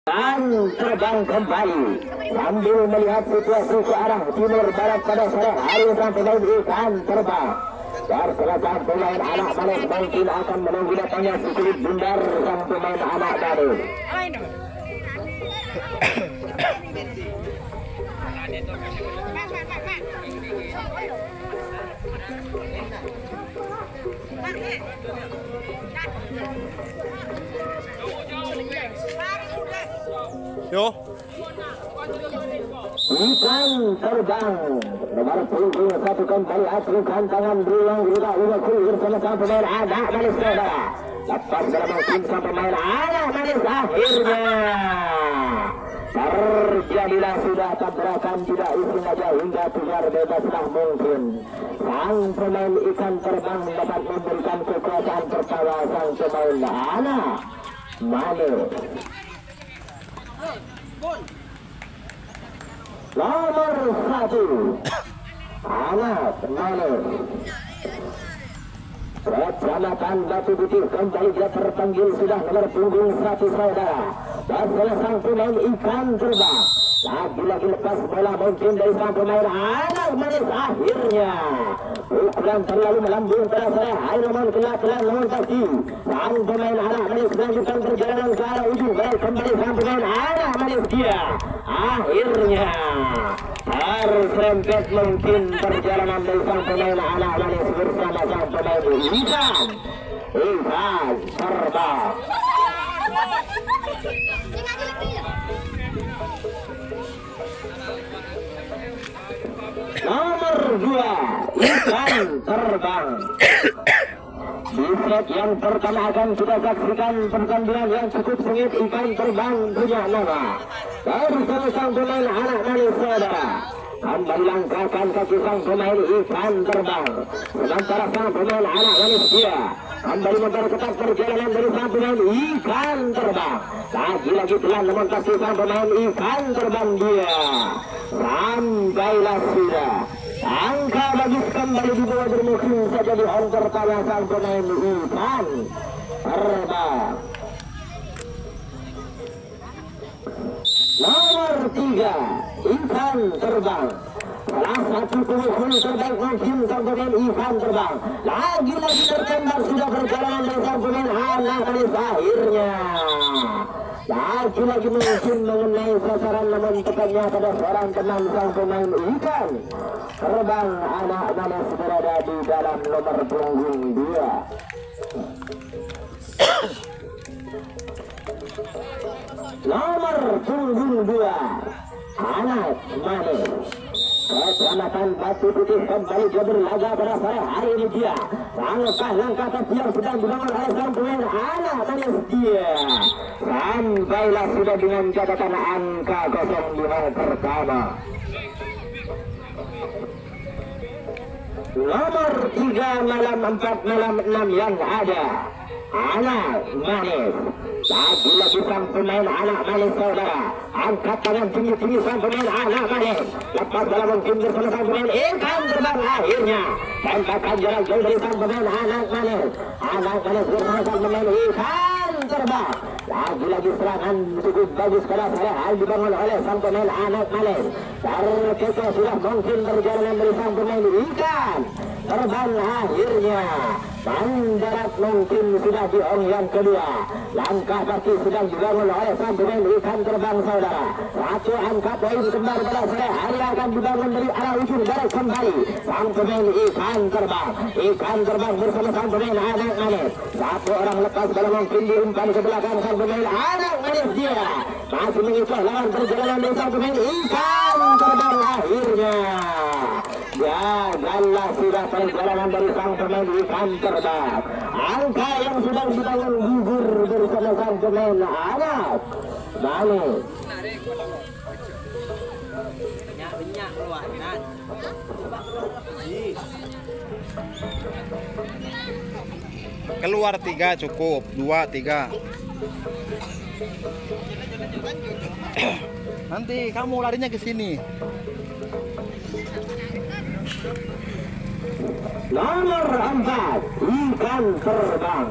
Dan terbang kembali sambil melihat situasi ke arah timur barat pada sore hari sang pemain ikan terbang. Berselesai pemain anak manis mungkin akan menunggu datangnya si kulit bundar sang pemain anak baru. Yo. Ikan terbang nomor punggung satu kembali aturkan tangan berulang berubah kul bersama sang pemain anak manis saudara. Lepas dalam mungkin sang pemain anak manis akhirnya terjadilah sudah tabrakan tidak isi saja hingga keluar bebaslah mungkin. Sang pemain ikan terbang dapat memberikan kekuatan pertama sang pemain anak manis. Nomor 1 anak manis Kecamatan Batu Putih kembali dia terpanggil sudah nomor punggung 1 saudara. Dan sang pemain ikan terbang lagi-lagi lepas bola mungkin dari sang pemain anak manis akhirnya ukuran terlalu melambung pada sore hari nomor kelak-kelak nomor kaki. Sang pemain anak manis melanjutkan perjalanan ke arah ujung baik kembali sang pemain anak manis dia akhirnya terserempet mungkin perjalanan dari sang pemain anak manis bersama sang pemain ikan terbang. Nomor 2 ikan terbang. Di set yang pertama akan kita saksikan pertandingan yang cukup sengit. Ikan terbang punya nama bersama sang pemain anak manis saudara. Kembali langkahkan kaki sang pemain ikan terbang, sementara sang pemain anak manis dia kembali memperketat perjalanan dari sang pemain ikan terbang. Lagi-lagi telah memontasi sang pemain ikan terbang dia. Sampailah sudah angka bagus kembali dibawa bermukim saja di on pertama sang pemain ikan terbang. Nomor 3 ikan terbang. Salah satu pemukul terbaik mungkin sang pemain ikan terbang. Lagi-lagi tertembak sudah perjalanan dari sang pemain anak manis akhirnya. Lagi-lagi mungkin mengenai sasaran namun tekannya pada seorang teman sang pemain ikan terbang anak manis berada di dalam nomor punggung 2. Nomor punggung 2 anak manis Kecamatan Batu Putih kembali dia berlaga pada sore hari ini dia. Langkah kaki yang sedang dibangun oleh sang pemain anak manis dia. Sampailah sudah dengan catatan angka 05 pertama. Nomor 3 malam 4 malam 6 yang ada anak manis. Lagi-lagi sang pemain anak manis saudara. Angkat tangan tinggi-tinggi sang pemain anak manis. Lepas dalam mungkin bersama sang pemain ikan terbang akhirnya. Tembakan jarak jauh dari sang pemain anak manis. Anak manis bersama sang pemain ikan terbang. Lagi-lagi serangan cukup bagus pada sore hari dibangun oleh sang pemain anak manis. Terkecoh sudah mungkin perjalanan dari sang pemain ikan terbang akhirnya. Mendarat mungkin sudah di ong yang kedua. Langkah kaki sedang dibangun oleh sang pemain ikan terbang saudara. Satu angka poin kembar pada sore hari akan dibangun dari arah ujung barat kembali. Sang pemain ikan terbang bersama sang pemain anak manis. Satu orang lepas dalam mungkin diumpan ke belakang sang pemain anak manis dia. Masih mengikuti lawan perjalanan dari sang pemain ikan terbang akhirnya. Gagallah sudah perjalanan dari sang pemain ikan terbang. Angka yang sedang dibangun gugur bersama sang pemain anak manis. Keluar 3 cukup, 2, 3. Nanti kamu larinya ke sini. Nomor 4 ikan terbang.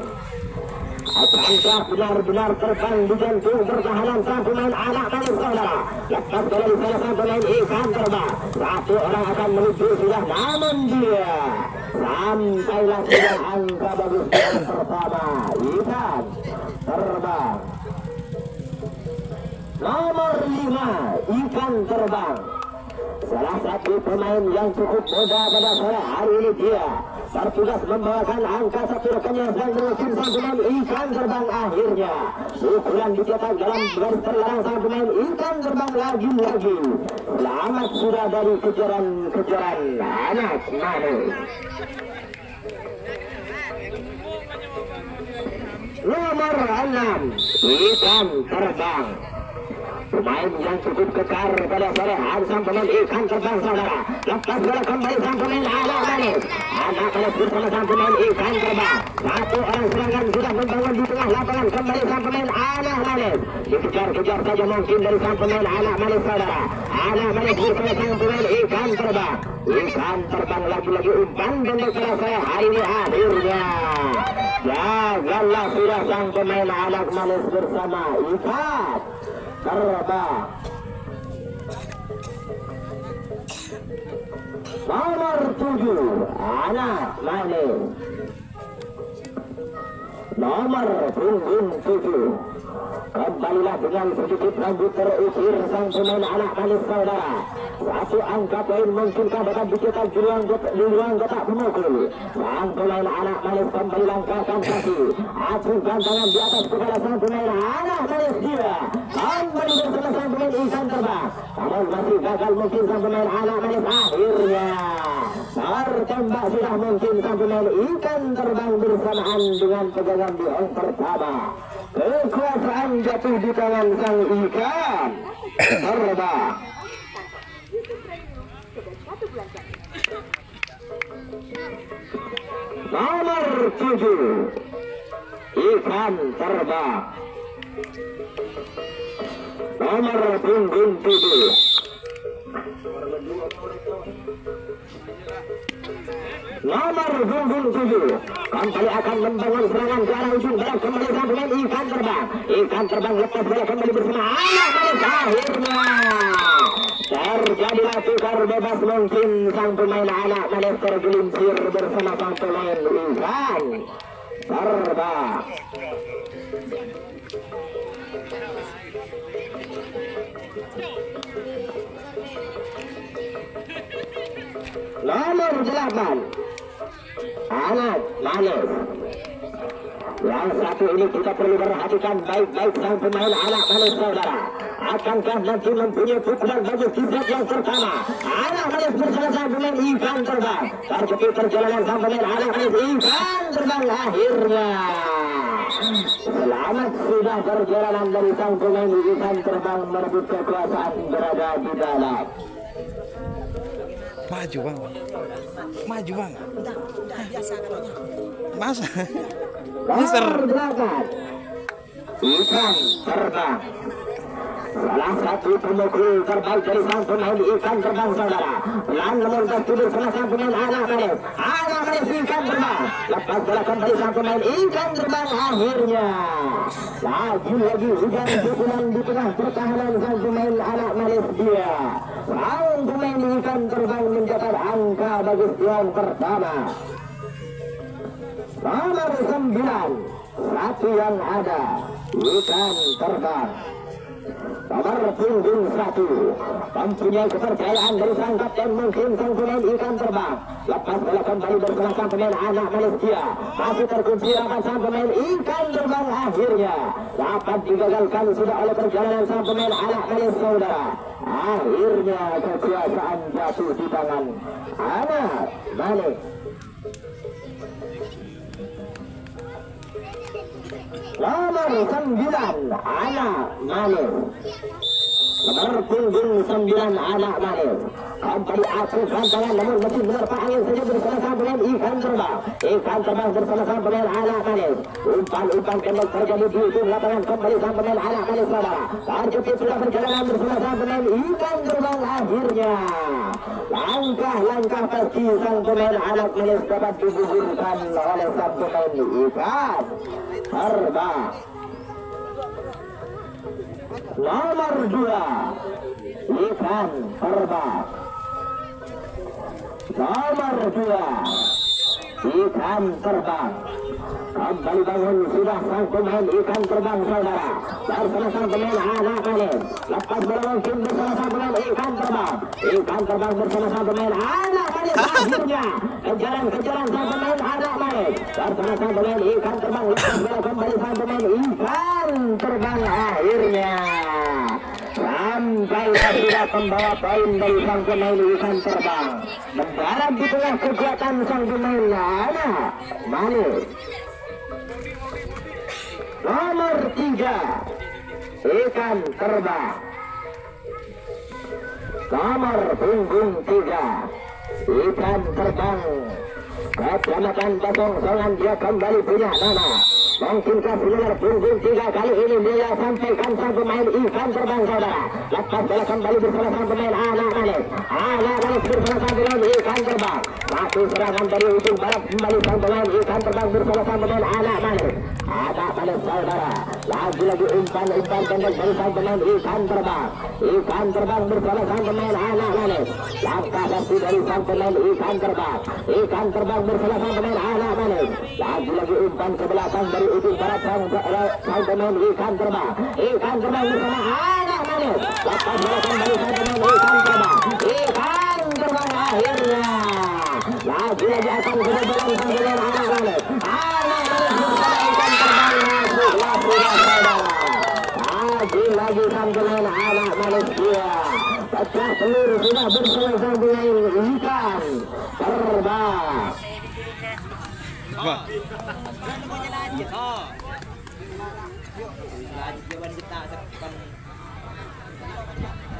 Apakah benar-benar terbang di jantung pertahanan sang pemain anak manis saudara. Lepas dari salah sang pemain ikan terbang. Satu orang akan menuju sudah, namun dia sampailah sudah angka bagus yang pertama. Ikan terbang. Nomor 5, ikan terbang. Salah satu pemain yang cukup muda pada sore hari ini, dia bertugas membawakan angka satu rekannya dan merusim sang pemain ikan terbang. Akhirnya pukulan dicetak dalam garis terlarang sang pemain ikan terbang lagi-lagi. Selamat sudah dari kejaran-kejaran anak manis. Nomor 6, ikan terbang. Pemain yang cukup kekar pada sore hari sang pemain ikan terbang saudara. Lepas bola kembali sang pemain anak manis. Anak manis bersama sang pemain ikan terbang. Satu orang serangan sudah membangun di tengah lapangan. Kembali sang pemain anak manis. Dikejar-kejar saja mungkin dari sang pemain anak manis saudara. Anak manis bersama sang pemain ikan terbang. Ikan terbang lagi-lagi umpan pendek pada sore hari ini. Akhirnya gagallah sudah sang pemain anak manis bersama ikan terbang. Nomor 7, anak manis. Nomor punggung 7. Kembalilah dengan sedikit rambut terukir sang pemain anak manis saudara. Satu angka poin mungkinkah dapat dicetak di ruang kotak pemukul. Sang pemain anak manis kembali langkahkan kaki. Acungkan tangan di atas kepada sang pemain anak manis, dia kembali bersama sang pemain ikan terbang. Namun masih gagal mungkin sang pemain anak manis. Akhirnya tertembak sudah mungkin sang pemain ikan terbang bersamaan dengan pegangan di ong pertama. Kekuasaan jatuh di tangan sang ikan terbang. Nomor 7, ikan terbang. Nomor punggung 7. Nomor punggung 7 kembali akan membangun serangan ke arah ujung barat. Kembali sang pemain ikan terbang. Ikan terbang lepas bola kembali bersama anak manis. Akhirnya terjadilah tukar bebas mungkin sang pemain anak manis tergelincir bersama sang pemain ikan terbang. Nomor 8, anak manis. Yang satu ini kita perlu perhatikan baik-baik sang pemain anak manis saudara. Akankah nanti mempunyai pukulan bagus di set yang pertama? Anak manis bersama sang pemain ikan terbang. Terjepit perjalanan sang pemain anak manis ikan terbang. Akhirnya selamat sudah perjalanan dari sang pemain ikan terbang merebut kekuasaan berada di dalam. Maju bang. Maju bang. Udah biasa katanya. Masa? Nomor 8, ikan terbang. Salah satu pemukul terbaik dari sang pemain ikan terbang saudara. Pelan nomor 10 bersama sang pemain anak manis. Anak manis ikan terbang. Lepas bola kembali sang pemain ikan terbang. Akhirnya lagi-lagi hujan pukulan di tengah pertahanan sang pemain anak manis, dia sang pemain ikan terbang mendapat angka bagus yang pertama. Nomor 9, satu yang ada, ikan terbang. Nomor punggung 1 mempunyai kepercayaan dari sang kapten mungkin sang pemain ikan terbang. Lepas bola kembali bersama sang pemain anak manis, dia masih terkunci rapat sang pemain ikan terbang. Akhirnya dapat digagalkan sudah oleh perjalanan sang pemain anak manis saudara. Akhirnya kekuasaan jatuh di tangan anak manis. Nomor 9, anak manis. Nomor punggung 9, anak manis. Kembali acuhkan tangan, namun masih menerpa angin saja bersama sang pemain ikan terbang. Ikan terbang bersama sang pemain anak manis. Umpan-umpan pendek terjadi di ujung lapangan. Kembali sang pemain anak manis saudara. Terjepit sudah perjalanan bersama sang pemain ikan terbang. Akhirnya langkah-langkah pasti sang pemain anak manis dapat digugurkan oleh sang pemain ikan terbang. Nomor 2 ikan terbang. Nomor 2 ikan terbang. Kembali bangun sudah sang pemain ikan terbang saudara. Bersama sang pemain anak manis. Lepas bola mungkin bersama sang pemain ikan terbang. Ikan terbang bersama sang pemain anak manis. Akhirnya kejaran sang pemain anak manis. Bersama sang pemain ikan terbang. Lepas bola kembali sang pemain ikan terbang akhirnya. Sampai sudah membawa poin dari sang pemain ikan terbang. Mendarat di tengah kekuatan sang pemain anak manis. Nomor 3 ikan terbang. Nomor punggung 3 ikan terbang. Kecamatan Batong Songan dia kembali punya nama. Mungkinkah nomor punggung 3 kali ini dia sampaikan sang pemain ikan terbang saudara. Lepas bola kembali bersama sang pemain anak manis. Anak manis bersama sang pemain ikan terbang. Satu serangan dari ujung barat kembali sang pemain ikan terbang bersama sang pemain anak manis. Anak manis saudara. Lagi-lagi umpan pendek dari sang pemain ikan terbang. Ikan terbang bersama sang pemain anak manis. Langkah pasti dari sang pemain ikan terbang. Ikan terbang bersama sang pemain anak manis. Lagi-lagi umpan ke belakang dari ujung barat sang pemain ikan terbang. Ikan terbang bersama anak manis. Lepas bola kembali sang pemain ikan terbang. Ikan terbang akhirnya. Lagi-lagi akan kebobolan sang pemain anak manis. Anak manis bersama ikan terbang masuklah sudah saudara. Lagi-lagi sang pemain anak manis dia. Pecah telur sudah bersama sang pemain ikan terbang. Wah.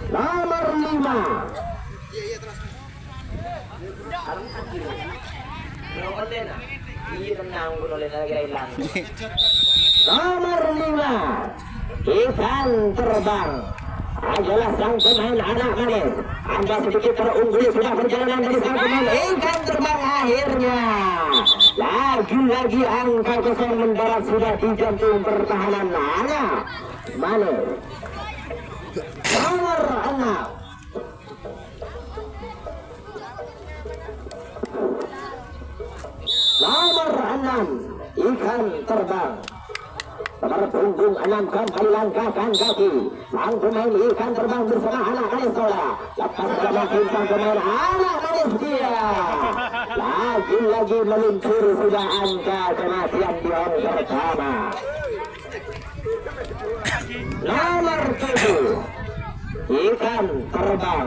Nomor 5 nomor 5 ikan terbang adalah sang pemain anak manis. Anda sedikit terunggul sudah perjalanan dari sang pemain ikan terbang akhirnya. Lagi-lagi angka kosong mendarat sudah di jantung pertahanan anak manis. Nomor 6 nomor 6 ikan terbang. Nomor punggung 6 kembali langkahkan kaki. Sang pemain ikan terbang bersama anak manis saudara. Lepas kembali sang pemain anak manis dia. Lagi-lagi meluncur sudah angka kematian di round pertama. Nomor 7 ikan terbang.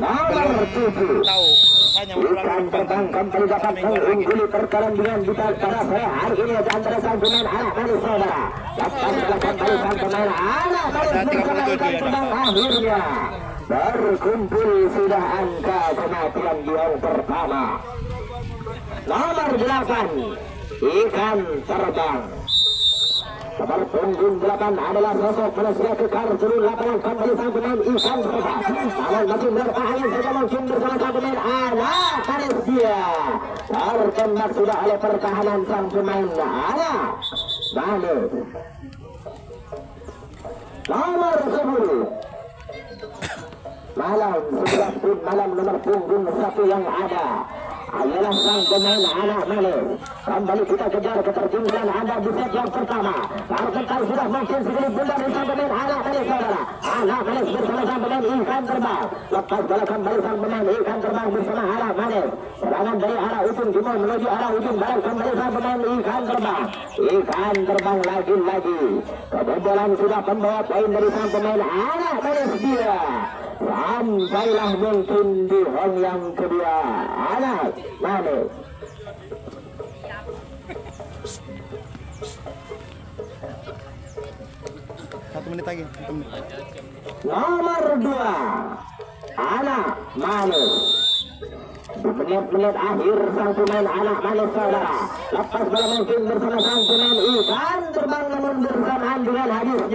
Nomor 7 Tahu hanya ikan terbang kembali dapat mengungguli pertandingan di pada sore hari ini antara sang pemain anak manis saudara. Lepas kembali sang pemain anak manis bersama ikan terbang akhirnya berkumpul sudah angka kematian di round pertama. Nomor 8 ikan terbang. Nomor punggung 8 adalah sosok manusia kekar seluruh lapangan kembali sang pemain ikan terbang. Namun masih bertahan saja mungkin bersama sang pemain anak manis dia. Tertembak sudah oleh pertahanan sang pemain anak manis. Nomor 10 malam 11 pun malam nomor punggung 1 yang ada adalah sang pemain anak manis. Kembali kita kejar ketertinggalan Anda di set yang pertama. Argentan sudah mungkin sekali bunda dari sang pemain anak manis saudara. Anak manis bersama sang pemain ikan terbang. Lepas bola kembali sang pemain ikan terbang bersama anak manis. Serangan dari arah ujung timur menuju arah ujung barat kembali sang pemain ikan terbang. Ikan terbang lagi-lagi. Kebobolan sudah membawa poin dari sang pemain anak manis dia. Sampailah mungkin di round yang kedua anak manis. Satu menit lagi. Nomor 2 anak manis. Di menit-menit akhir sang pemain anak manis saudara. Lepas bola mungkin bersama sang pemain ikan terbang namun bersamaan dengan hadisnya.